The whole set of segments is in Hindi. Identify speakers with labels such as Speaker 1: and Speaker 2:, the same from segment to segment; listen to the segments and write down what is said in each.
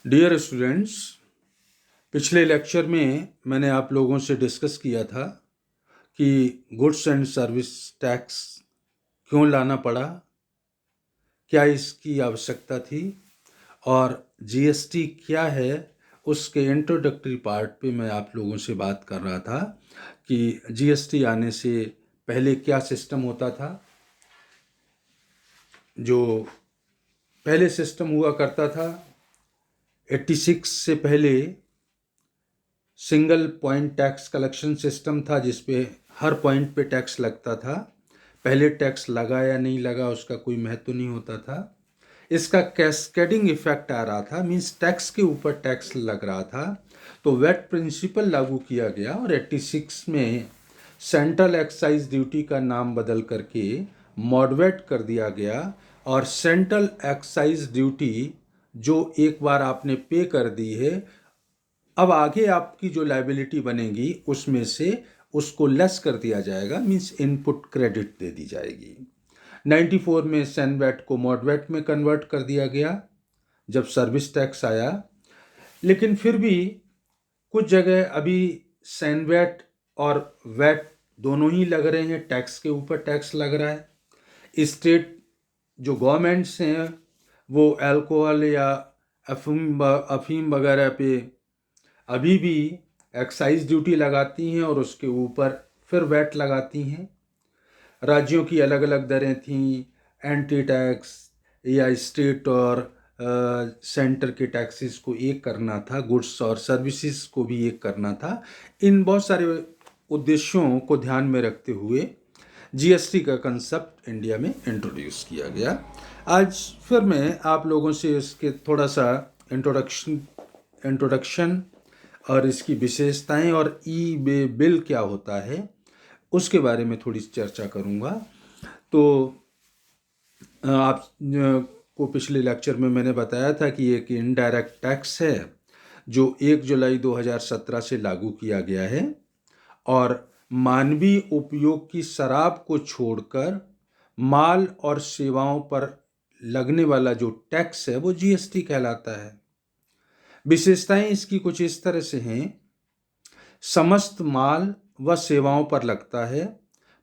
Speaker 1: डियर स्टूडेंट्स, पिछले लेक्चर में मैंने आप लोगों से डिस्कस किया था कि गुड्स एंड सर्विस टैक्स क्यों लाना पड़ा, क्या इसकी आवश्यकता थी और जीएसटी क्या है। उसके इंट्रोडक्टरी पार्ट पे मैं आप लोगों से बात कर रहा था कि जीएसटी आने से पहले क्या सिस्टम होता था। जो पहले सिस्टम हुआ करता था 86 से पहले single point tax collection system था, जिसपे हर पॉइंट पे टैक्स लगता था। पहले टैक्स लगा या नहीं लगा उसका कोई महत्व नहीं होता था। इसका कैस्केडिंग इफेक्ट आ रहा था, मींस टैक्स के ऊपर टैक्स लग रहा था। तो वेट प्रिंसिपल लागू किया गया और 86 में सेंट्रल एक्साइज ड्यूटी का नाम बदल करके मॉडवेट कर दिया गया। और सेंट्रल एक्साइज ड्यूटी जो एक बार आपने पे कर दी है, अब आगे आपकी जो लायबिलिटी बनेगी उसमें से उसको लेस कर दिया जाएगा, मींस इनपुट क्रेडिट दे दी जाएगी। 94 में सैनवेट को मॉडवेट में कन्वर्ट कर दिया गया जब सर्विस टैक्स आया। लेकिन फिर भी कुछ जगह अभी सैनवेट और वेट दोनों ही लग रहे हैं, टैक्स के ऊपर टैक्स लग रहा है। स्टेट जो गवर्नमेंट्स हैं वो अल्कोहल या अफीम वगैरह पे अभी भी एक्साइज ड्यूटी लगाती हैं और उसके ऊपर फिर वैट लगाती हैं। राज्यों की अलग अलग दरें थीं, एंटी टैक्स या स्टेट और सेंटर के टैक्सेस को एक करना था, गुड्स और सर्विसेज को भी एक करना था। इन बहुत सारे उद्देश्यों को ध्यान में रखते हुए जीएसटी का कंसेप्ट इंडिया में इंट्रोड्यूस किया गया। आज फिर मैं आप लोगों से इसके थोड़ा सा इंट्रोडक्शन और इसकी विशेषताएं और ई बे बिल क्या होता है उसके बारे में थोड़ी चर्चा करूंगा। तो आप को पिछले लेक्चर में मैंने बताया था कि एक इनडायरेक्ट टैक्स है जो 1 जुलाई 2017 से लागू किया गया है और मानवीय उपयोग की शराब को छोड़कर माल और सेवाओं पर लगने वाला जो टैक्स है वो जीएसटी कहलाता है। विशेषताएं इसकी कुछ इस तरह से हैं। समस्त माल व सेवाओं पर लगता है,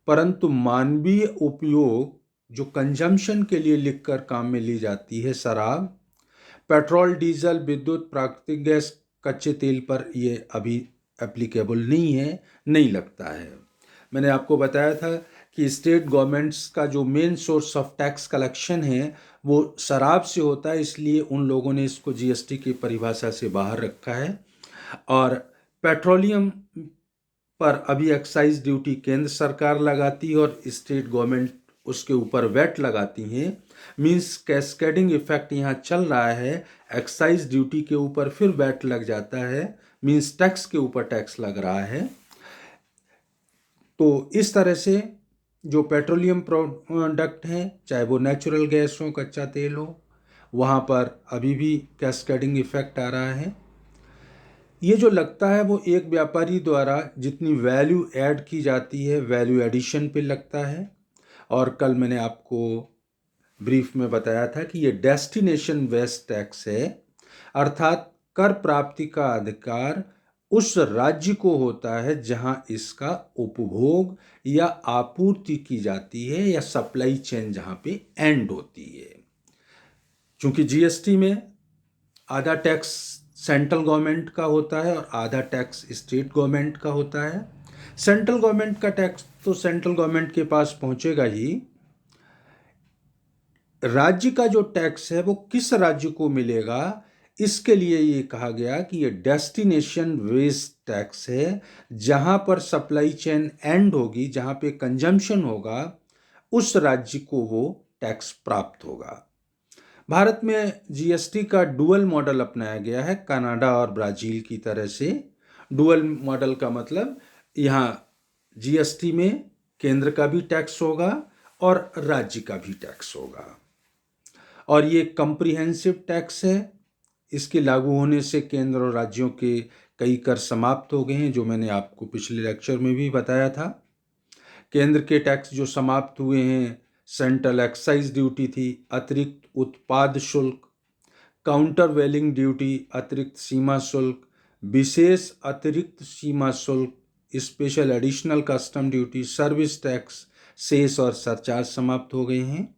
Speaker 1: परंतु मानवीय उपयोग जो कंजम्पशन के लिए लिखकर काम में ली जाती है, शराब, पेट्रोल, डीजल, विद्युत, प्राकृतिक गैस, कच्चे तेल पर ये अभी एप्लीकेबल नहीं है, नहीं लगता है। मैंने आपको बताया था कि स्टेट गवर्नमेंट्स का जो main source of tax collection है वो शराब से होता है, इसलिए उन लोगों ने इसको जीएसटी की परिभाषा से बाहर रखा है। और पेट्रोलियम पर अभी एक्साइज ड्यूटी केंद्र सरकार लगाती है और स्टेट गवर्नमेंट उसके ऊपर वैट लगाती हैं। मींस कैस्केडिंग इफेक्ट यहाँ चल रहा है, एक्साइज ड्यूटी के ऊपर फिर वैट लग जाता है, मींस टैक्स के ऊपर टैक्स लग रहा है। तो इस तरह से जो पेट्रोलियम प्रोडक्ट हैं, चाहे वो नेचुरल गैस हो, कच्चा तेल हो, वहाँ पर अभी भी कैस्केडिंग इफेक्ट आ रहा है। ये जो लगता है वो एक व्यापारी द्वारा जितनी वैल्यू ऐड की जाती है, वैल्यू एडिशन पे लगता है। और कल मैंने आपको ब्रीफ में बताया था कि ये डेस्टिनेशन बेस्ड टैक्स है, अर्थात कर प्राप्ति का अधिकार उस राज्य को होता है जहां इसका उपभोग या आपूर्ति की जाती है या सप्लाई चेन जहां पे एंड होती है। चूंकि जीएसटी में आधा टैक्स सेंट्रल गवर्नमेंट का होता है और आधा टैक्स स्टेट गवर्नमेंट का होता है। सेंट्रल गवर्नमेंट का टैक्स तो सेंट्रल गवर्नमेंट के पास पहुंचेगा ही। राज्य का जो टैक्स है वो किस राज्य को मिलेगा, इसके लिए ये कहा गया कि ये डेस्टिनेशन बेस्ड टैक्स है। जहां पर सप्लाई चेन एंड होगी, जहां पे कंजम्पशन होगा, उस राज्य को वो टैक्स प्राप्त होगा। भारत में जीएसटी का डुअल मॉडल अपनाया गया है, कनाडा और ब्राजील की तरह से। डुअल मॉडल का मतलब यहाँ जीएसटी में केंद्र का भी टैक्स होगा और राज्य का भी टैक्स होगा। और ये कम्प्रिहेंसिव टैक्स है। इसके लागू होने से केंद्र और राज्यों के कई कर समाप्त हो गए हैं, जो मैंने आपको पिछले लेक्चर में भी बताया था। केंद्र के टैक्स जो समाप्त हुए हैं, सेंट्रल एक्साइज ड्यूटी थी, अतिरिक्त उत्पाद शुल्क, काउंटर वेलिंग ड्यूटी, अतिरिक्त सीमा शुल्क, विशेष अतिरिक्त सीमा शुल्क, special additional custom duty, service tax, cess और सरचार्ज समाप्त हो गए हैं।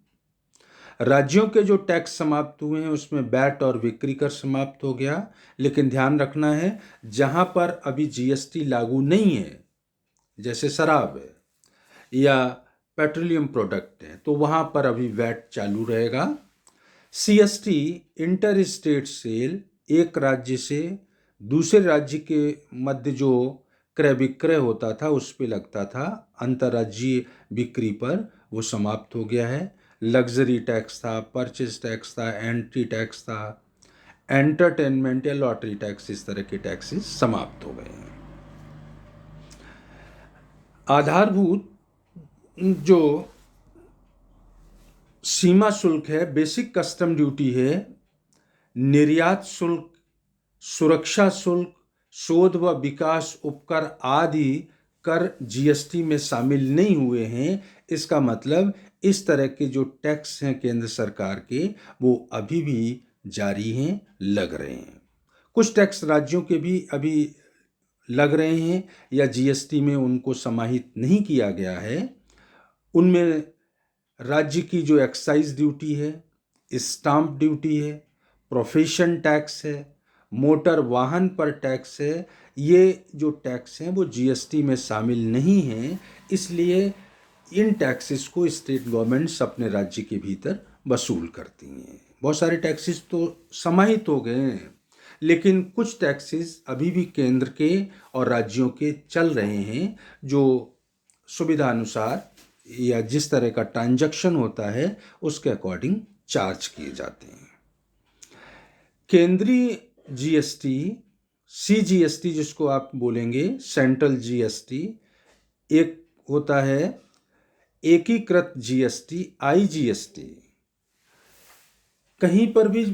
Speaker 1: राज्यों के जो टैक्स समाप्त हुए हैं उसमें वैट और बिक्री कर समाप्त हो गया, लेकिन ध्यान रखना है जहां पर अभी जीएसटी लागू नहीं है, जैसे शराब है या पेट्रोलियम प्रोडक्ट है, तो वहां पर अभी वैट चालू रहेगा। सीएसटी, इंटर स्टेट सेल, एक राज्य से दूसरे राज्य के मध्य जो क्रय विक्रय होता था उस पे लगता था, अंतर्राज्यीय बिक्री पर वो समाप्त हो गया है। लग्जरी टैक्स था, परचेज टैक्स था, एंट्री टैक्स था, एंटरटेनमेंट या लॉटरी टैक्स, इस तरह के टैक्सेस समाप्त हो गए हैं। आधारभूत जो सीमा शुल्क है, बेसिक कस्टम ड्यूटी है, निर्यात शुल्क, सुरक्षा शुल्क, शोध व विकास उपकर आदि कर जीएसटी में शामिल नहीं हुए हैं। इसका मतलब इस तरह के जो टैक्स हैं केंद्र सरकार के, वो अभी भी जारी हैं, लग रहे हैं। कुछ टैक्स राज्यों के भी अभी लग रहे हैं या जीएसटी में उनको समाहित नहीं किया गया है। उनमें राज्य की जो एक्साइज ड्यूटी है, स्टाम्प ड्यूटी है, प्रोफेशन टैक्स है, मोटर वाहन पर टैक्स है, ये जो टैक्स हैं वो जीएसटी में शामिल नहीं हैं। इसलिए इन टैक्सेस को स्टेट गवर्नमेंट्स अपने राज्य के भीतर वसूल करती हैं। बहुत सारे टैक्सेस तो समाहित हो गए हैं, लेकिन कुछ टैक्सेस अभी भी केंद्र के और राज्यों के चल रहे हैं, जो सुविधा अनुसार या जिस तरह का ट्रांजैक्शन होता है उसके अकॉर्डिंग चार्ज किए जाते हैं। केंद्रीय जीएसटी, सीजीएसटी जिसको आप बोलेंगे, सेंट्रल जीएसटी, एक होता है एकीकृत जीएसटी, आईजीएसटी। कहीं पर भी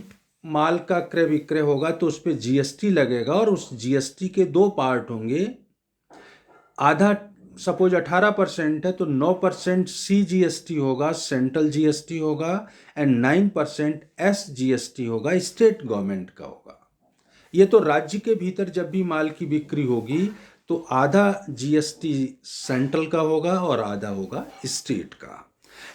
Speaker 1: माल का क्रय विक्रय होगा तो उस पर जीएसटी लगेगा और उस जीएसटी के दो पार्ट होंगे। आधा, सपोज 18% है तो 9% सीजीएसटी होगा, सेंट्रल जीएसटी होगा, एंड 9% एसजीएसटी होगा, स्टेट गवर्नमेंट का होगा। ये तो राज्य के भीतर जब भी माल की बिक्री होगी तो आधा जीएसटी सेंट्रल का होगा और आधा होगा स्टेट का।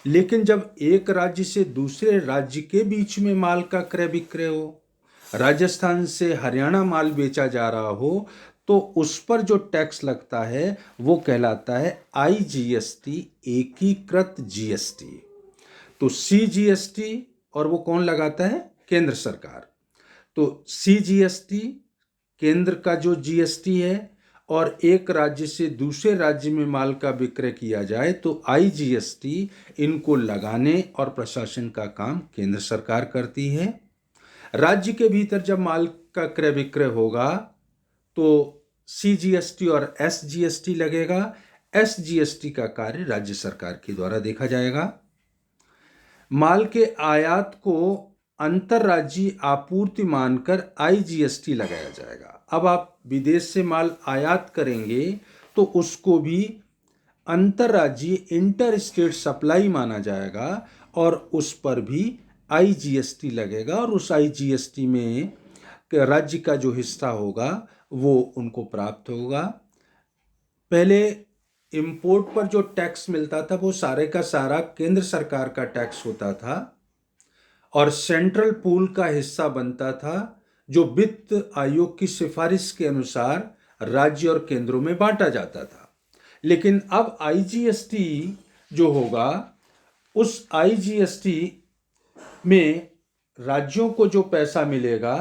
Speaker 1: लेकिन जब एक राज्य से दूसरे राज्य के बीच में माल का क्रय विक्रय हो, राजस्थान से हरियाणा माल बेचा जा रहा हो, तो उस पर जो टैक्स लगता है वो कहलाता है आईजीएसटी, एकीकृत जीएसटी। तो सीजीएसटी, और वो कौन लगाता है? केंद्र सरकार। तो सीजीएसटी केंद्र का जो जीएसटी है, और एक राज्य से दूसरे राज्य में माल का विक्रय किया जाए तो आईजीएसटी, इनको लगाने और प्रशासन का काम केंद्र सरकार करती है। राज्य के भीतर जब माल का क्रय विक्रय होगा तो सीजीएसटी और एसजीएसटी लगेगा। एसजीएसटी का कार्य राज्य सरकार के द्वारा देखा जाएगा। माल के आयात को अंतर्राज्यीय आपूर्ति मानकर आईजीएसटी लगाया जाएगा। अब आप विदेश से माल आयात करेंगे तो उसको भी अंतर्राज्यीय, इंटर स्टेट सप्लाई माना जाएगा और उस पर भी आईजीएसटी लगेगा, और उस आईजीएसटी में राज्य का जो हिस्सा होगा वो उनको प्राप्त होगा। पहले इंपोर्ट पर जो टैक्स मिलता था वो सारे का सारा केंद्र सरकार का टैक्स होता था और सेंट्रल पूल का हिस्सा बनता था, जो वित्त आयोग की सिफारिश के अनुसार राज्य और केंद्रों में बांटा जाता था। लेकिन अब आईजीएसटी जो होगा, उस आईजीएसटी में राज्यों को जो पैसा मिलेगा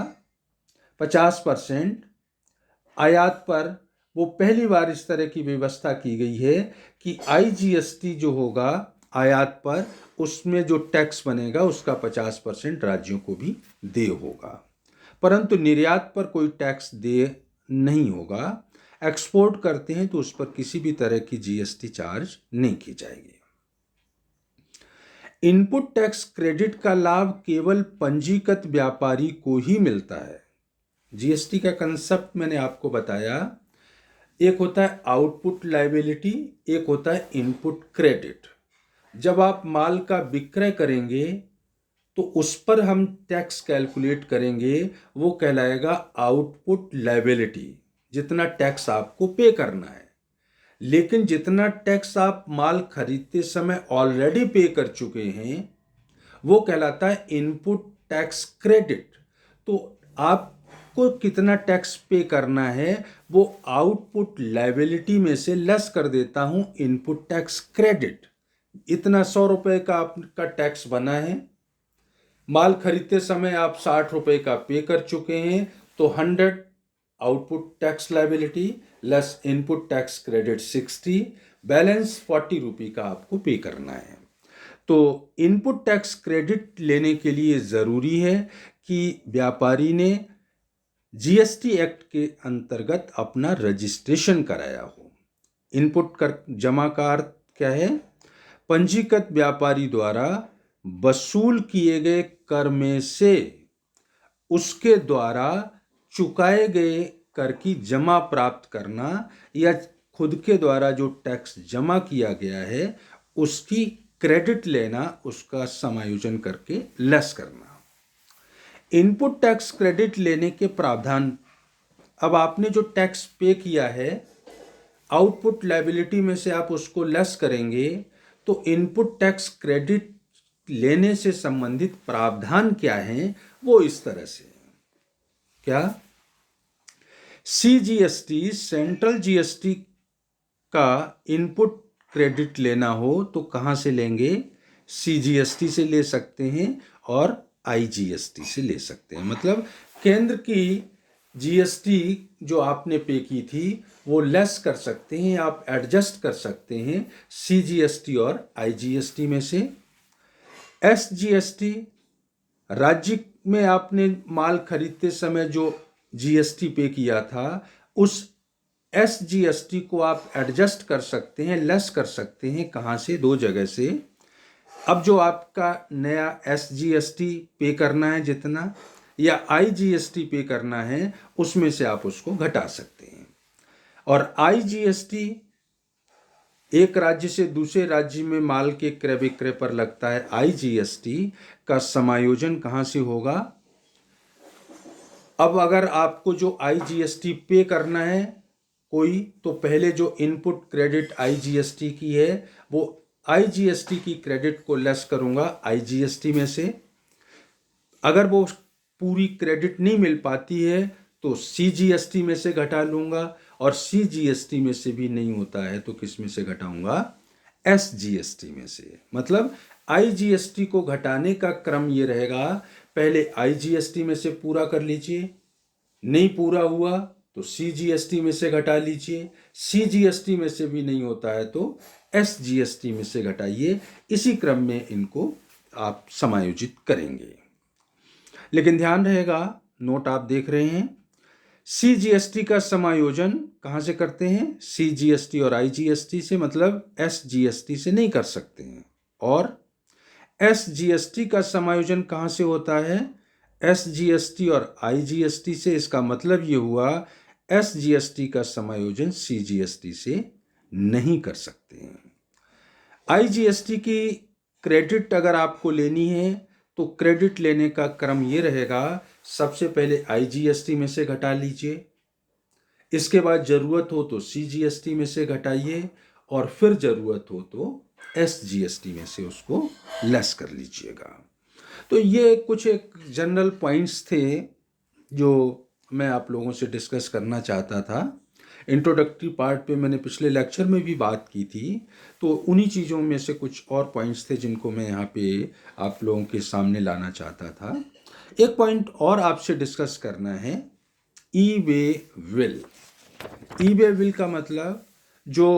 Speaker 1: 50% आयात पर, वो पहली बार इस तरह की व्यवस्था की गई है कि आईजीएसटी जो होगा आयात पर, उसमें जो टैक्स बनेगा उसका 50% राज्यों को भी देय होगा, परंतु निर्यात पर कोई टैक्स देय नहीं होगा। एक्सपोर्ट करते हैं तो उस पर किसी भी तरह की जीएसटी चार्ज नहीं की जाएगी। इनपुट टैक्स क्रेडिट का लाभ केवल पंजीकृत व्यापारी को ही मिलता है। जीएसटी का कंसेप्ट मैंने आपको बताया, एक होता है आउटपुट लायबिलिटी, एक होता है इनपुट क्रेडिट। जब आप माल का विक्रय करेंगे तो उस पर हम टैक्स कैलकुलेट करेंगे, वो कहलाएगा आउटपुट लायबिलिटी, जितना टैक्स आपको पे करना है। लेकिन जितना टैक्स आप माल खरीदते समय ऑलरेडी पे कर चुके हैं वो कहलाता है इनपुट टैक्स क्रेडिट। तो आपको कितना टैक्स पे करना है वो आउटपुट लायबिलिटी में से लेस कर देता हूं इनपुट टैक्स क्रेडिट। इतना 100 रुपए का आपका टैक्स बना है, माल खरीदते समय आप 60 रुपए का पे कर चुके हैं, तो 100 output tax liability less input tax credit 60, balance 40 रुपये का आपको पे करना है। तो इनपुट टैक्स क्रेडिट लेने के लिए ज़रूरी है कि व्यापारी ने जीएसटी एक्ट के अंतर्गत अपना रजिस्ट्रेशन कराया हो। इनपुट कर जमा का अर्थ क्या है? पंजीकृत व्यापारी द्वारा वसूल किए गए कर में से उसके द्वारा चुकाए गए कर की जमा प्राप्त करना, या खुद के द्वारा जो टैक्स जमा किया गया है उसकी क्रेडिट लेना, उसका समायोजन करके लेस करना। इनपुट टैक्स क्रेडिट लेने के प्रावधान, अब आपने जो टैक्स पे किया है आउटपुट लायबिलिटी में से आप उसको लेस करेंगे, तो इनपुट टैक्स क्रेडिट लेने से संबंधित प्रावधान क्या है वो इस तरह से। क्या? सीजीएसटी सेंट्रल जीएसटी का इनपुट क्रेडिट लेना हो तो कहाँ से लेंगे? सीजीएसटी से ले सकते हैं और आईजीएसटी से ले सकते हैं। मतलब केंद्र की जीएसटी जो आपने पे की थी वो लेस कर सकते हैं, आप एडजस्ट कर सकते हैं सीजीएसटी और आईजीएसटी में से। एसजीएसटी, राज्य में आपने माल खरीदते समय जो जीएसटी पे किया था उस एसजीएसटी को आप एडजस्ट कर सकते हैं, लेस कर सकते हैं। कहाँ से? 2 जगह से। अब जो आपका नया एसजीएसटी पे करना है जितना, या आईजीएसटी पे करना है, उसमें से आप उसको घटा सकते हैं। और आईजीएसटी एक राज्य से दूसरे राज्य में माल के क्रय विक्रय पर लगता है। आईजीएसटी का समायोजन कहाँ से होगा? अब अगर आपको जो आईजीएसटी पे करना है कोई, तो पहले जो इनपुट क्रेडिट आईजीएसटी की है वो आईजीएसटी की क्रेडिट को लेस करूंगा आईजीएसटी में से। अगर वो पूरी क्रेडिट नहीं मिल पाती है तो सीजीएसटी में से घटा लूंगा, और सीजीएसटी में से भी नहीं होता है तो किस में से घटाऊंगा? एसजीएसटी में से। मतलब आईजीएसटी को घटाने का क्रम ये रहेगा, पहले आईजीएसटी में से पूरा कर लीजिए, नहीं पूरा हुआ तो सीजीएसटी में से घटा लीजिए, सीजीएसटी में से भी नहीं होता है तो एसजीएसटी में से घटाइए। इसी क्रम में इनको आप समायोजित करेंगे। लेकिन ध्यान रहेगा, नोट आप देख रहे हैं, सीजीएसटी का समायोजन कहाँ से करते हैं? सीजीएसटी और आईजीएसटी से, मतलब एसजीएसटी से नहीं कर सकते हैं। और एसजीएसटी का समायोजन कहाँ से होता है? एसजीएसटी और आईजीएसटी से। इसका मतलब ये हुआ एसजीएसटी का समायोजन सीजीएसटी से नहीं कर सकते हैं। आईजीएसटी की क्रेडिट अगर आपको लेनी है तो क्रेडिट लेने का क्रम ये रहेगा, सबसे पहले आईजीएसटी में से घटा लीजिए, इसके बाद जरूरत हो तो सीजीएसटी में से घटाइए, और फिर जरूरत हो तो एसजीएसटी में से उसको लेस कर लीजिएगा। तो ये कुछ एक जनरल पॉइंट्स थे जो मैं आप लोगों से डिस्कस करना चाहता था। इंट्रोडक्टरी पार्ट पे मैंने पिछले लेक्चर में भी बात की थी, तो उन्हीं चीज़ों में से कुछ और पॉइंट्स थे जिनको मैं यहाँ पे आप लोगों के सामने लाना चाहता था। एक पॉइंट और आपसे डिस्कस करना है, e way will. E way will का मतलब जो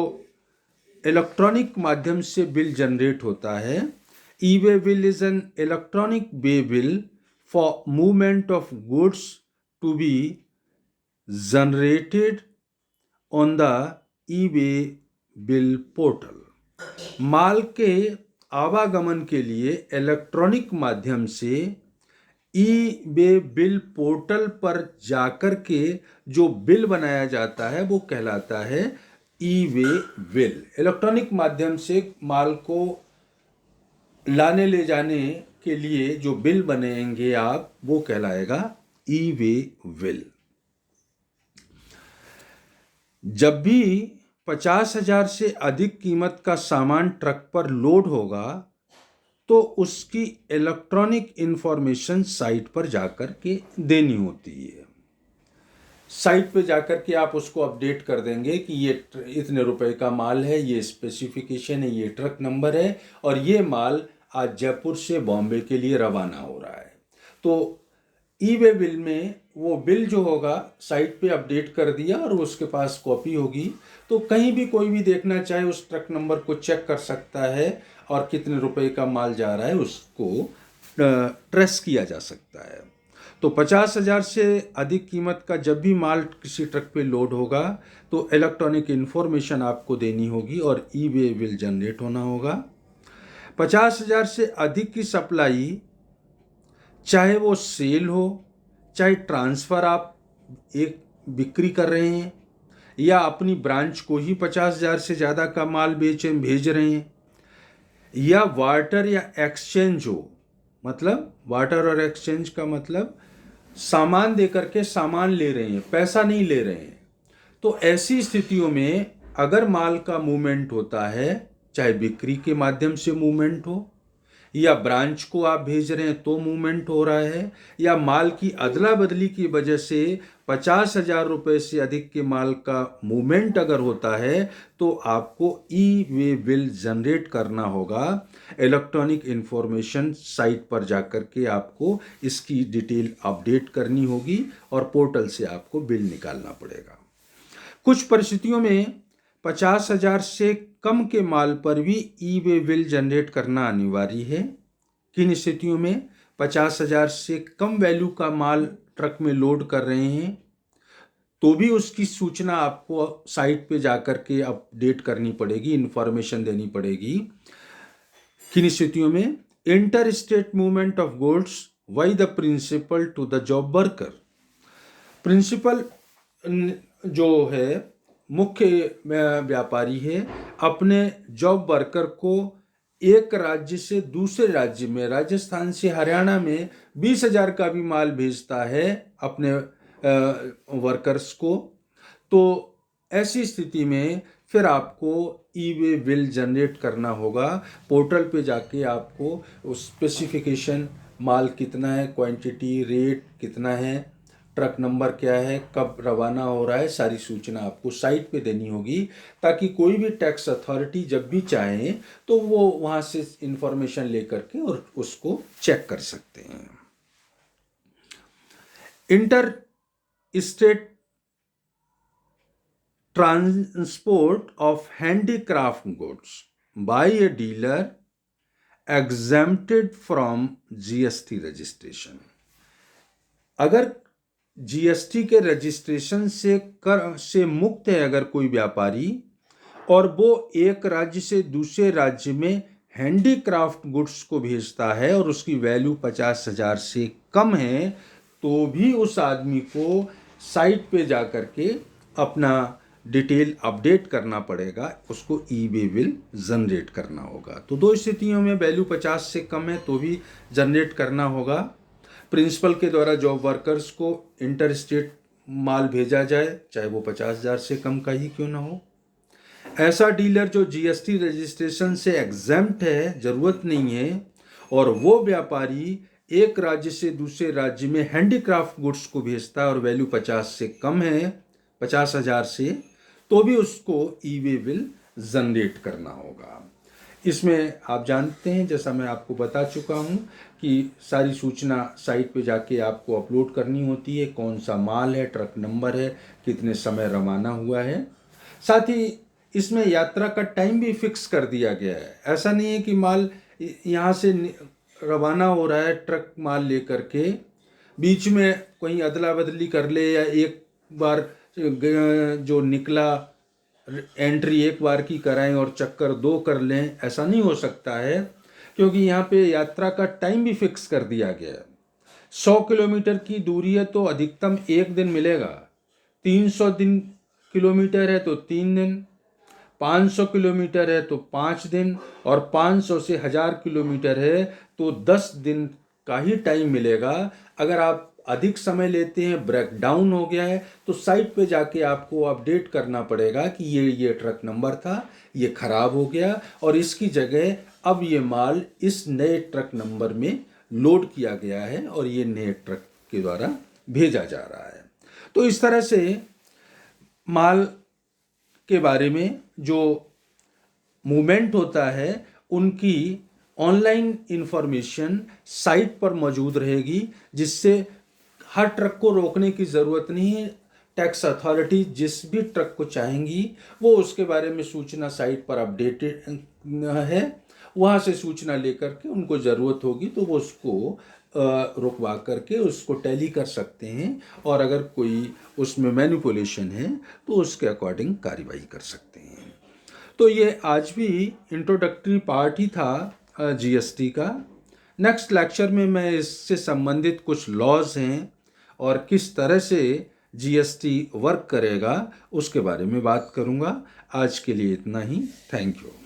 Speaker 1: इलेक्ट्रॉनिक माध्यम से बिल जनरेट होता है। E way bill is an electronic way bill for movement of goods to be generated on the e way bill portal. माल के आवागमन के लिए इलेक्ट्रॉनिक माध्यम से ई वे बिल पोर्टल पर जाकर के जो बिल बनाया जाता है वो कहलाता है ई वे बिल। इलेक्ट्रॉनिक माध्यम से माल को लाने ले जाने के लिए जो बिल बनेंगे आप, वो कहलाएगा ई वे बिल। जब भी 50,000 से अधिक कीमत का सामान ट्रक पर लोड होगा तो उसकी इलेक्ट्रॉनिक इंफॉर्मेशन साइट पर जाकर के देनी होती है। साइट पे जाकर के आप उसको अपडेट कर देंगे कि ये इतने रुपए का माल है, ये स्पेसिफिकेशन है, ये ट्रक नंबर है और ये माल आज जयपुर से बॉम्बे के लिए रवाना हो रहा है। तो ई वे बिल में वो बिल जो होगा साइट पे अपडेट कर दिया और उसके पास कॉपी होगी, तो कहीं भी कोई भी देखना चाहे उस ट्रक नंबर को चेक कर सकता है और कितने रुपए का माल जा रहा है उसको ट्रेस किया जा सकता है। तो 50,000 से अधिक कीमत का जब भी माल किसी ट्रक पे लोड होगा तो इलेक्ट्रॉनिक इंफॉर्मेशन आपको देनी होगी और ई वे बिल जनरेट होना होगा। 50,000 से अधिक की सप्लाई, चाहे वो सेल हो, चाहे ट्रांसफ़र आप एक बिक्री कर रहे हैं या अपनी ब्रांच को ही 50,000 से ज़्यादा का माल भेज रहे हैं, या वार्टर या एक्सचेंज हो, मतलब वार्टर और एक्सचेंज का मतलब सामान दे करके सामान ले रहे हैं, पैसा नहीं ले रहे हैं, तो ऐसी स्थितियों में अगर माल का मूवमेंट होता है, चाहे बिक्री के माध्यम से मूवमेंट हो या ब्रांच को आप भेज रहे हैं तो मूवमेंट हो रहा है, या माल की अदला बदली की वजह से 50,000 रुपये से अधिक के माल का मूवमेंट अगर होता है तो आपको ई वे बिल जनरेट करना होगा। इलेक्ट्रॉनिक इंफॉर्मेशन साइट पर जाकर के आपको इसकी डिटेल अपडेट करनी होगी और पोर्टल से आपको बिल निकालना पड़ेगा। कुछ परिस्थितियों में 50,000 से कम के माल पर भी ई वे बिल जनरेट करना अनिवार्य है। किन स्थितियों में? 50,000 से कम वैल्यू का माल ट्रक में लोड कर रहे हैं तो भी उसकी सूचना आपको साइट पे जाकर के अपडेट करनी पड़ेगी, इंफॉर्मेशन देनी पड़ेगी। किन स्थितियों में? Inter state movement of goods by the principal to the job worker. Principal जो है, मुख्य व्यापारी है, अपने जॉब वर्कर को एक राज्य से दूसरे राज्य में, राजस्थान से हरियाणा में 20,000 का भी माल भेजता है अपने वर्कर्स को, तो ऐसी स्थिति में फिर आपको ई वे बिल जनरेट करना होगा। पोर्टल पे जाके आपको उस स्पेसिफिकेशन, माल कितना है, क्वांटिटी, रेट कितना है, ट्रक नंबर क्या है, कब रवाना हो रहा है, सारी सूचना आपको साइट पे देनी होगी ताकि कोई भी टैक्स अथॉरिटी जब भी चाहे तो वो वहाँ से इंफॉर्मेशन लेकर के और उसको चेक कर सकते हैं। Inter state transport of handicraft goods by a dealer exempted from GST registration. अगर जीएसटी के रजिस्ट्रेशन से कर से मुक्त है अगर कोई व्यापारी और वो एक राज्य से दूसरे राज्य में हैंडीक्राफ्ट गुड्स को भेजता है और उसकी वैल्यू 50,000 से कम है, तो भी उस आदमी को साइट पे जाकर के अपना डिटेल अपडेट करना पड़ेगा, उसको ई वे बिल जनरेट करना होगा। तो दो स्थितियों में वैल्यू 50 से कम है तो भी जनरेट करना होगा। प्रिंसिपल के द्वारा जॉब वर्कर्स को इंटर स्टेट माल भेजा जाए, चाहे वो 50,000 से कम का ही क्यों ना हो। ऐसा डीलर जो जीएसटी रजिस्ट्रेशन से एग्जेम्प्ट है, जरूरत नहीं है, और वो व्यापारी एक राज्य से दूसरे राज्य में हैंडीक्राफ्ट गुड्स को भेजता है और वैल्यू 50 से कम है, 50,000 से, तो भी उसको ई वे बिल जनरेट करना होगा। इसमें आप जानते हैं, जैसा मैं आपको बता चुका हूं कि सारी सूचना साइट पे जाके आपको अपलोड करनी होती है, कौन सा माल है, ट्रक नंबर है, कितने समय रवाना हुआ है। साथ ही इसमें यात्रा का टाइम भी फिक्स कर दिया गया है। ऐसा नहीं है कि माल यहाँ से रवाना हो रहा है ट्रक माल लेकर के, बीच में कहीं अदला बदली कर ले या एक बार जो निकला एंट्री एक बार की कराएं और चक्कर 2 कर लें, ऐसा नहीं हो सकता है, क्योंकि यहाँ पे यात्रा का टाइम भी फिक्स कर दिया गया है। 100 किलोमीटर की दूरी है तो अधिकतम 1 दिन मिलेगा, 300 किलोमीटर है तो 3 दिन, 500 किलोमीटर है तो 5 दिन, और 500 से 1000 किलोमीटर है तो 10 दिन का ही टाइम मिलेगा। अगर आप अधिक समय लेते हैं, ब्रेक डाउन हो गया है, तो साइट पे जाके आपको अपडेट करना पड़ेगा कि ये ट्रक नंबर था, ये खराब हो गया और इसकी जगह अब ये माल इस नए ट्रक नंबर में लोड किया गया है और ये नए ट्रक के द्वारा भेजा जा रहा है। तो इस तरह से माल के बारे में जो मूवमेंट होता है उनकी ऑनलाइन इंफॉर्मेशन साइट पर मौजूद रहेगी, जिससे हर ट्रक को रोकने की ज़रूरत नहीं है। टैक्स अथॉरिटी जिस भी ट्रक को चाहेंगी वो उसके बारे में सूचना साइट पर अपडेटेड है, वहाँ से सूचना लेकर के उनको ज़रूरत होगी तो वो उसको रुकवा करके उसको टैली कर सकते हैं, और अगर कोई उसमें मैनिपुलेशन है तो उसके अकॉर्डिंग कार्रवाई कर सकते हैं। तो ये आज भी इंट्रोडक्टरी पार्ट ही था जीएसटी का। नेक्स्ट लेक्चर में मैं इससे संबंधित कुछ लॉज हैं और किस तरह से जीएसटी वर्क करेगा उसके बारे में बात करूंगा। आज के लिए इतना ही। Thank you.